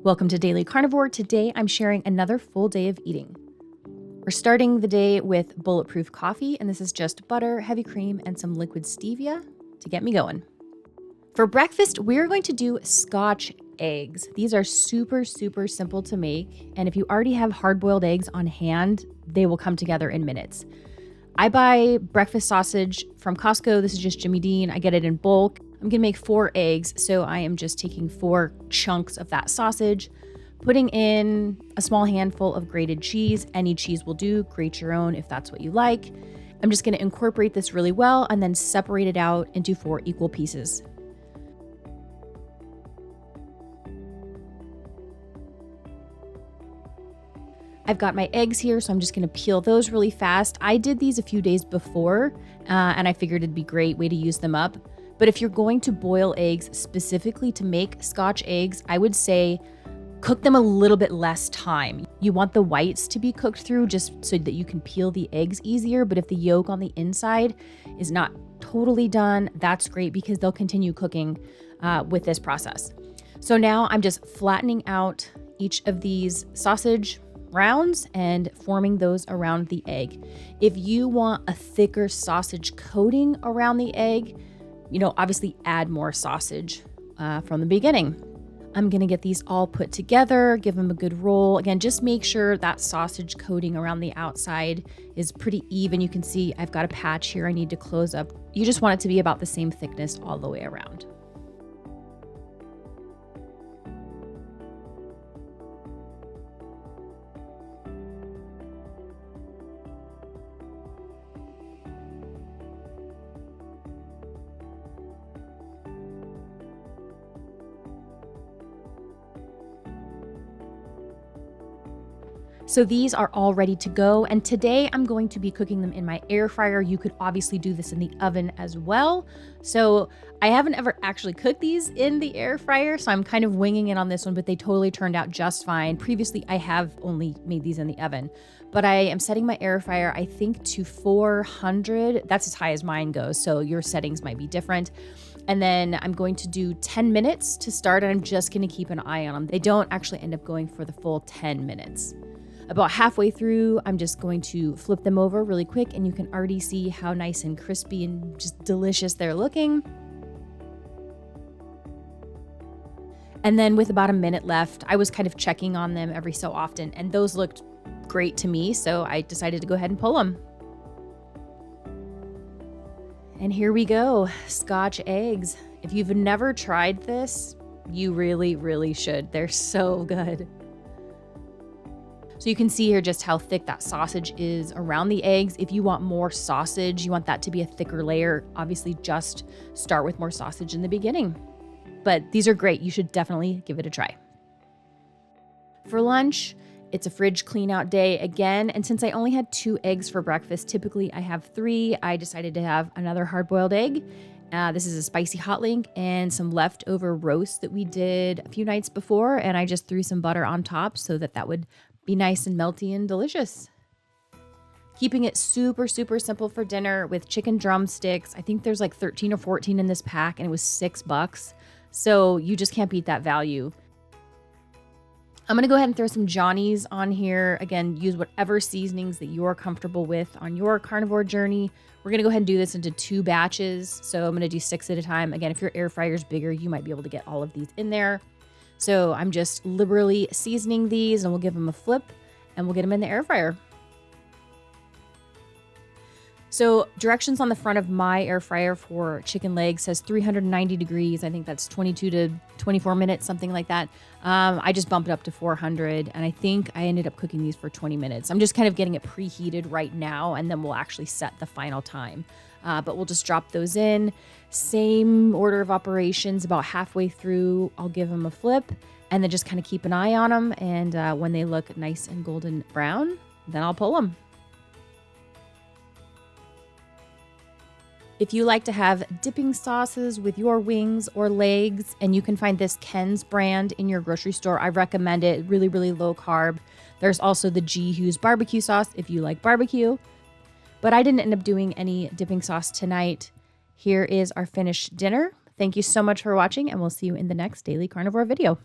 Welcome to Daily Carnivore. Today I'm sharing another full day of eating. We're starting the day with bulletproof coffee, and this is just butter, heavy cream, and some liquid stevia to get me going. For breakfast, we're going to do scotch eggs. These are super simple to make, and if you already have hard-boiled eggs on hand, they will come together in minutes. I buy breakfast sausage from Costco. This is just Jimmy Dean. I get it in bulk. I'm gonna make 4 eggs, so I am just taking 4 chunks of that sausage, putting in a small handful of grated cheese. Any cheese will do, grate your own if that's what you like. I'm just gonna incorporate this really well and then separate it out into 4 equal pieces. I've got my eggs here, so I'm just gonna peel those really fast. I did these a few days before, and I figured it'd be a great way to use them up. But if you're going to boil eggs specifically to make scotch eggs, I would say cook them a little bit less time. You want the whites to be cooked through just so that you can peel the eggs easier. But if the yolk on the inside is not totally done, that's great because they'll continue cooking with this process. So now I'm just flattening out each of these sausage rounds and forming those around the egg. If you want a thicker sausage coating around the egg, obviously add more sausage from the beginning. I'm gonna get these all put together, give them a good roll. Again, just make sure that sausage coating around the outside is pretty even. You can see I've got a patch here I need to close up. You just want it to be about the same thickness all the way around. So these are all ready to go, and today I'm going to be cooking them in my air fryer. You could obviously do this in the oven as well. So I haven't ever actually cooked these in the air fryer, so I'm kind of winging it on this one, but they totally turned out just fine. Previously, I have only made these in the oven, but I am setting my air fryer, I think, to 400. That's as high as mine goes, so your settings might be different. And then I'm going to do 10 minutes to start, and I'm just gonna keep an eye on them. They don't actually end up going for the full 10 minutes. About halfway through, I'm just going to flip them over really quick, and you can already see how nice and crispy and just delicious they're looking. And then with about a minute left, I was kind of checking on them every so often, and those looked great to me, so I decided to go ahead and pull them. And here we go, scotch eggs. If you've never tried this, you really should. They're so good. So you can see here just how thick that sausage is around the eggs. If you want more sausage, you want that to be a thicker layer, obviously just start with more sausage in the beginning. But these are great. You should definitely give it a try. For lunch, it's a fridge clean out day again. And since I only had 2 eggs for breakfast, typically I have 3. I decided to have another hard-boiled egg. This is a spicy hot link and some leftover roast that we did a few nights before. And I just threw some butter on top so that would be nice and melty and delicious. Keeping it super simple for dinner with chicken drumsticks. I think there's like 13 or 14 in this pack, and it was $6. So you just can't beat that value. I'm gonna go ahead and throw some Johnnies on here. Again, use whatever seasonings that you're comfortable with on your carnivore journey. We're gonna go ahead and do this into 2 batches. So I'm gonna do 6 at a time. Again, if your air fryer's bigger, you might be able to get all of these in there. So I'm just liberally seasoning these, and we'll give them a flip and we'll get them in the air fryer. So directions on the front of my air fryer for chicken legs says 390 degrees. I think that's 22 to 24 minutes, something like that. I just bumped it up to 400, and I think I ended up cooking these for 20 minutes. I'm just kind of getting it preheated right now, and then we'll actually set the final time. But we'll just drop those in. Same order of operations. About halfway through, I'll give them a flip and then just kind of keep an eye on them. And when they look nice and golden brown, then I'll pull them. If you like to have dipping sauces with your wings or legs, and you can find this Ken's brand in your grocery store, I recommend it. Really low carb. There's also the G. Hughes barbecue sauce if you like barbecue. But I didn't end up doing any dipping sauce tonight. Here is our finished dinner. Thank you so much for watching, and we'll see you in the next Daily Carnivore video.